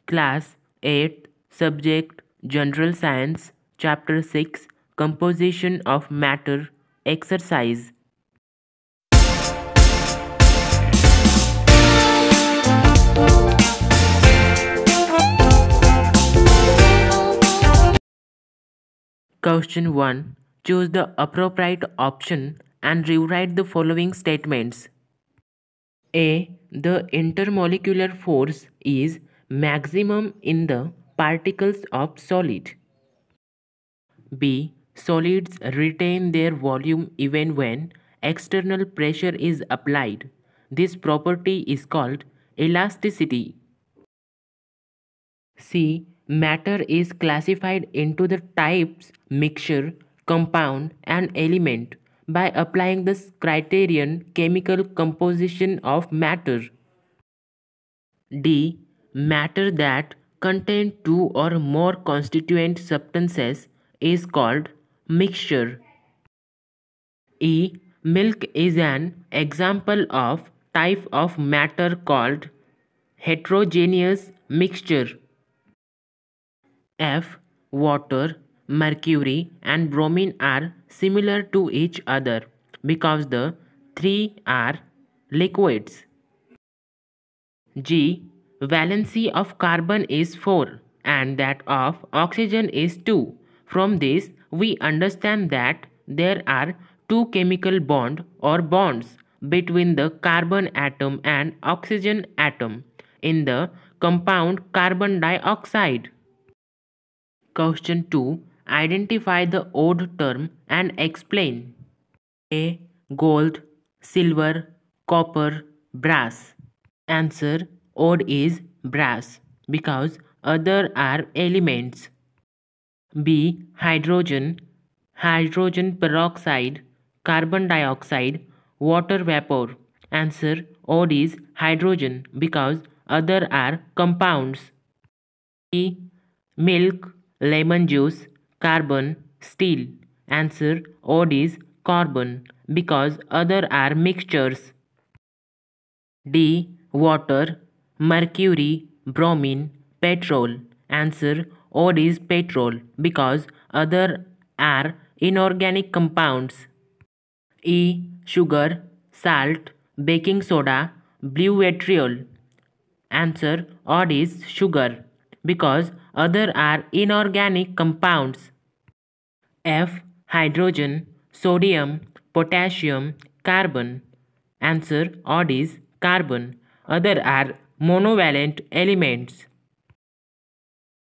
Class 8, Subject General Science, Chapter 6, Composition of Matter, Exercise. Question 1. Choose the appropriate option and rewrite the following statements. A. The intermolecular force is maximum in the particles of solid. B. Solids retain their volume even when external pressure is applied. This property is called elasticity. C. Matter is classified into the types mixture, compound, and element by applying the criterion chemical composition of matter. D. Matter that contain two or more constituent substances is called mixture. E. Milk is an example of type of matter called heterogeneous mixture. F. Water, mercury, and bromine are similar to each other because the three are liquids. G. Valency of carbon is 4 and that of oxygen is 2. From this, we understand that there are two chemical bond or bonds between the carbon atom and oxygen atom in the compound carbon dioxide. Question 2. Identify the odd term and explain. A. Gold, silver, copper, brass. Answer. Odd is brass because other are elements. B. Hydrogen, hydrogen peroxide, carbon dioxide, water vapor. Answer. Odd is hydrogen because other are compounds. C. Milk, lemon juice, carbon, steel. Answer. Odd is carbon because other are mixtures. D. Water, mercury, bromine, petrol. Answer. Odd is petrol because other are inorganic compounds. E. Sugar, salt, baking soda, blue vitriol. Answer. Odd is sugar because other are inorganic compounds. F. Hydrogen, sodium, potassium, carbon. Answer. Odd is carbon. Other are monovalent elements.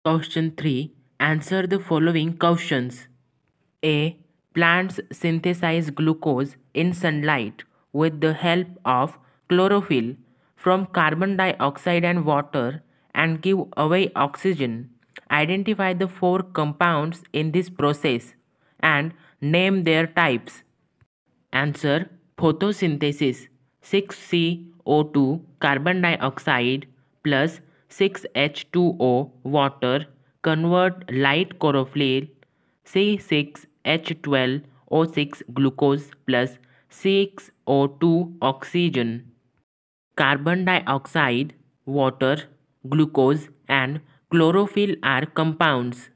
Question 3. Answer the following questions. A. Plants synthesize glucose in sunlight with the help of chlorophyll from carbon dioxide and water and give away oxygen. Identify the four compounds in this process and name their types. Answer. Photosynthesis. 6CO2 carbon dioxide plus 6H2O water convert light chlorophyll C6H12O6 glucose plus 6O2 oxygen. Carbon dioxide, water, glucose and chlorophyll are compounds.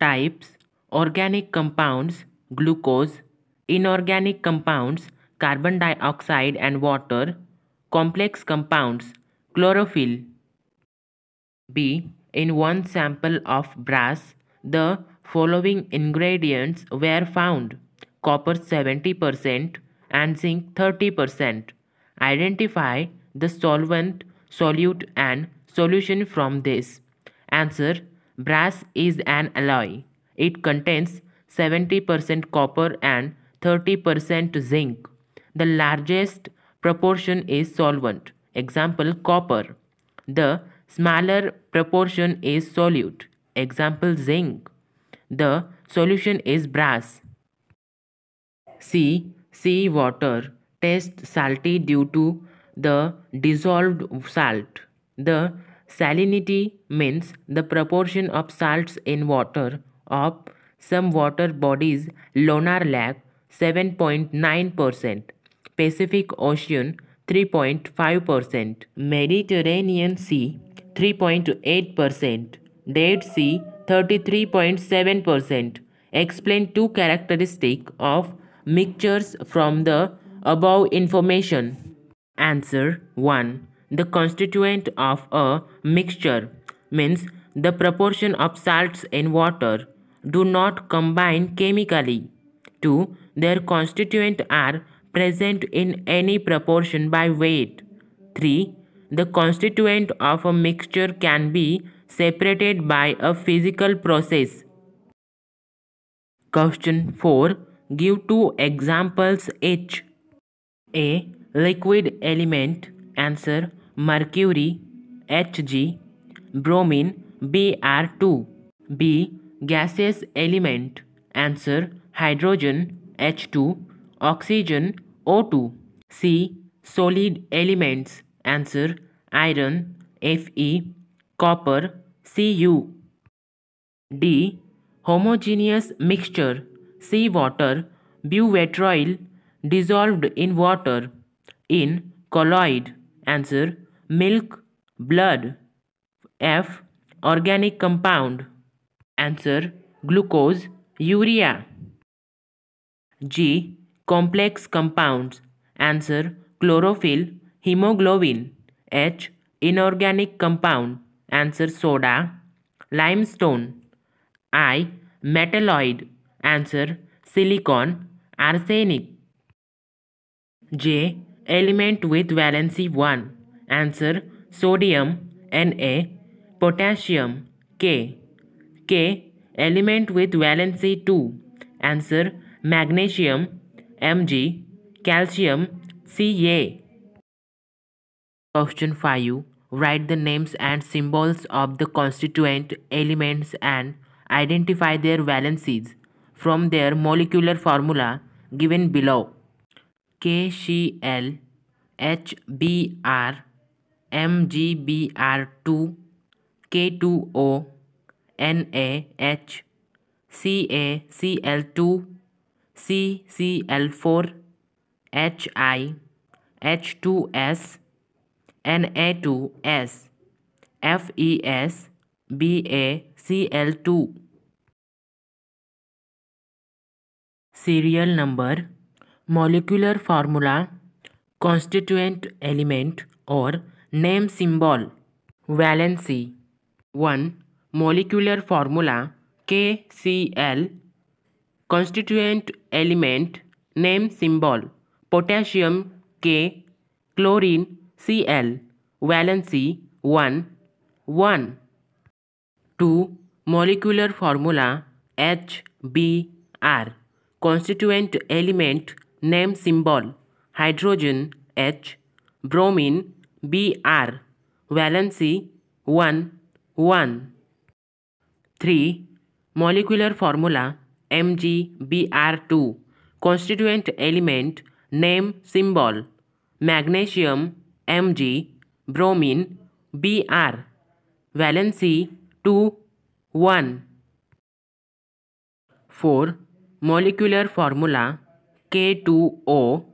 Types: organic compounds, glucose; inorganic compounds, carbon dioxide and water; complex compounds, chlorophyll. B. In one sample of brass, the following ingredients were found: copper 70% and zinc 30%. Identify the solvent, solute and solution from this. Answer. Brass is an alloy. It contains 70% copper and 30% zinc. The largest proportion is solvent. Example, copper. The smaller proportion is solute. Example, zinc. The solution is brass. C. Sea water tastes salty due to the dissolved salt. The salinity means the proportion of salts in water of some water bodies. Lunar Lake 7.9%, Pacific Ocean 3.5%, Mediterranean Sea 3.8%, Dead Sea 33.7%. Explain two characteristics of mixtures from the above information. Answer 1. The constituent of a mixture means the proportion of salts in water do not combine chemically. 2. Their constituents are present in any proportion by weight. 3. The constituent of a mixture can be separated by a physical process. Question 4. Give two examples each. A. Liquid element. Answer mercury Hg, bromine Br2. B. Gaseous element. Answer hydrogen H2, oxygen O2. C. Solid elements. Answer iron Fe, copper Cu. D. Homogeneous mixture. Sea water, butyl dissolved in water. In colloid. Answer milk, blood. F. Organic compound. Answer glucose, urea. G. Complex compounds. Answer chlorophyll, hemoglobin. H. Inorganic compound. Answer soda, limestone. I. Metalloid. Answer silicon, arsenic. J. Element with valency 1. Answer sodium, Na, potassium, K. K. Element with valency 2. Answer magnesium, Mg, calcium, Ca. Question 5. Write the names and symbols of the constituent elements and identify their valencies from their molecular formula given below. KCl, HBr, MgBr2, K2O, NaH, CaCl2, CCl4, Hi, H2S, Na2S, FeS, BaCl2. Serial number, molecular formula, constituent element or name symbol. Valency 1. Molecular formula KCl, constituent element, name symbol potassium K, chlorine Cl, valency 1 1. 2. Molecular formula HBr, constituent element, name symbol hydrogen H, bromine Br, valency 1 1. 3. Molecular formula MgBr2, constituent element, name symbol magnesium Mg, bromine Br, valency 2 1. 4. Molecular formula K2O,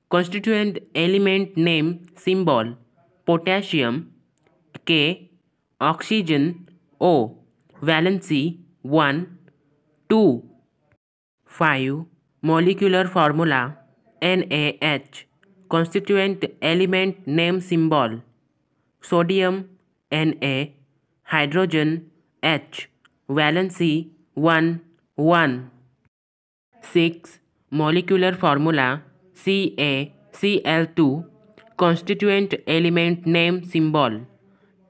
constituent element, name symbol potassium K, oxygen O, valency 1 2. 5. Molecular formula NaH, constituent element, name symbol sodium Na, hydrogen H, valency 1 1. 6. Molecular formula CaCl2, constituent element, name symbol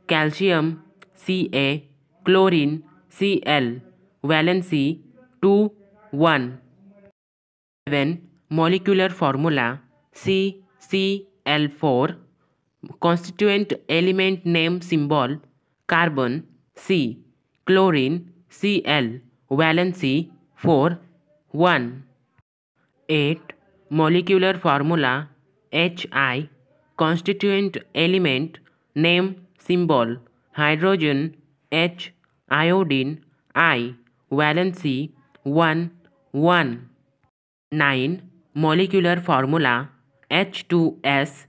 calcium Ca, chlorine Cl, valency 2 1. 7. Molecular formula CCl4, constituent element, name symbol carbon C, chlorine Cl, valency 4 1. 8. Molecular formula Hi, constituent element, name symbol hydrogen H, iodine I, valency 1 1. 9. Molecular formula H2S,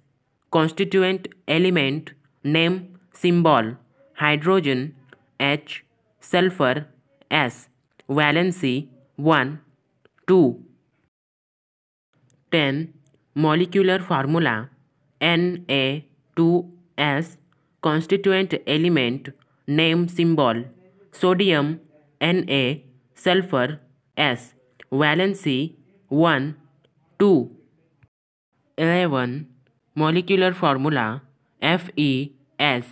constituent element, name symbol hydrogen H, sulfur S, valency 1, 2. 10. Molecular formula Na2S, constituent element, name symbol, sodium Na, sulfur S, valency 1, 2. 11. Molecular formula Fe(S),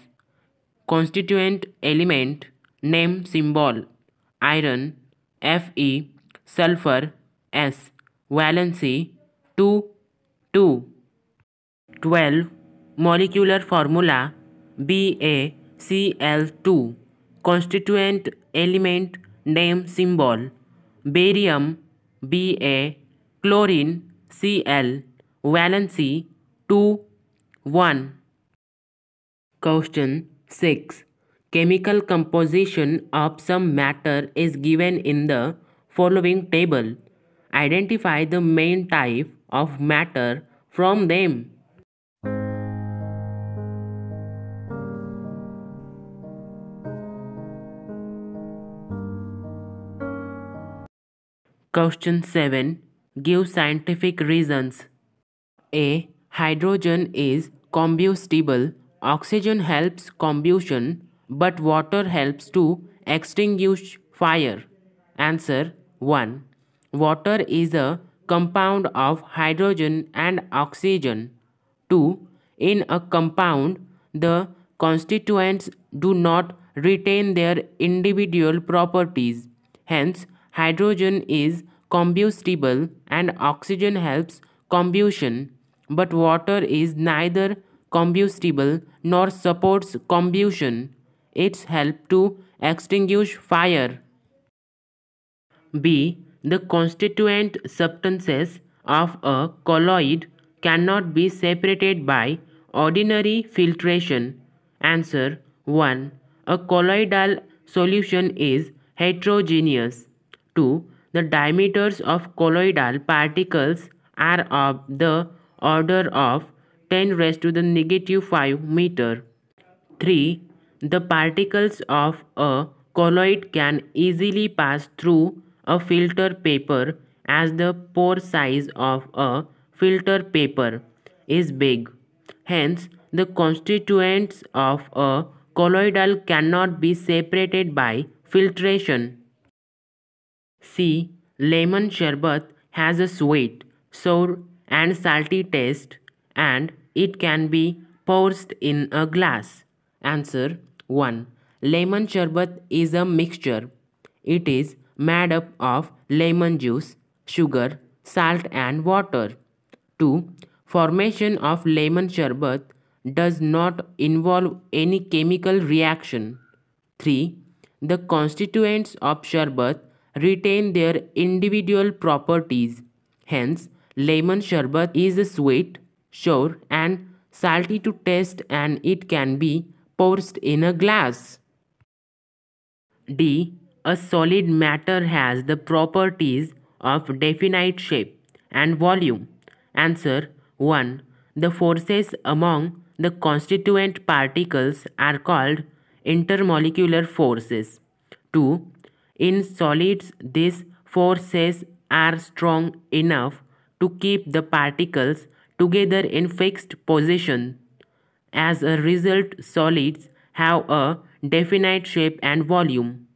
constituent element, name symbol, iron Fe, sulfur S, valency 2, 2. 12. Molecular formula BaCl2, constituent element, name symbol, barium Ba, chlorine Cl, valency 2, 1. Question 6. Chemical composition of some matter is given in the following table. Identify the main type of matter from them. Question 7. Give scientific reasons. A. Hydrogen is combustible. Oxygen helps combustion, but water helps to extinguish fire. Answer 1. Water is a compound of hydrogen and oxygen. 2. In a compound, the constituents do not retain their individual properties. Hence, hydrogen is combustible and oxygen helps combustion, but water is neither combustible nor supports combustion. Its help to extinguish fire. B. The constituent substances of a colloid cannot be separated by ordinary filtration. Answer 1. A colloidal solution is heterogeneous. 2. The diameters of colloidal particles are of the order of 10 raised to the negative 5 meter. 3. The particles of a colloid can easily pass through a filter paper as the pore size of a filter paper is big. Hence, the constituents of a colloidal cannot be separated by filtration. C. Lemon sherbet has a sweet, sour and salty taste and it can be poured in a glass. Answer 1. Lemon sherbet is a mixture. It is made up of lemon juice, sugar, salt and water. 2. Formation of lemon sherbet does not involve any chemical reaction. 3. The constituents of sherbet retain their individual properties. Hence, lemon sherbet is sweet, sour and salty to taste and it can be poured in a glass. D. A solid matter has the properties of definite shape and volume. Answer 1. The forces among the constituent particles are called intermolecular forces. 2. In solids, these forces are strong enough to keep the particles together in fixed position. As a result, solids have a definite shape and volume.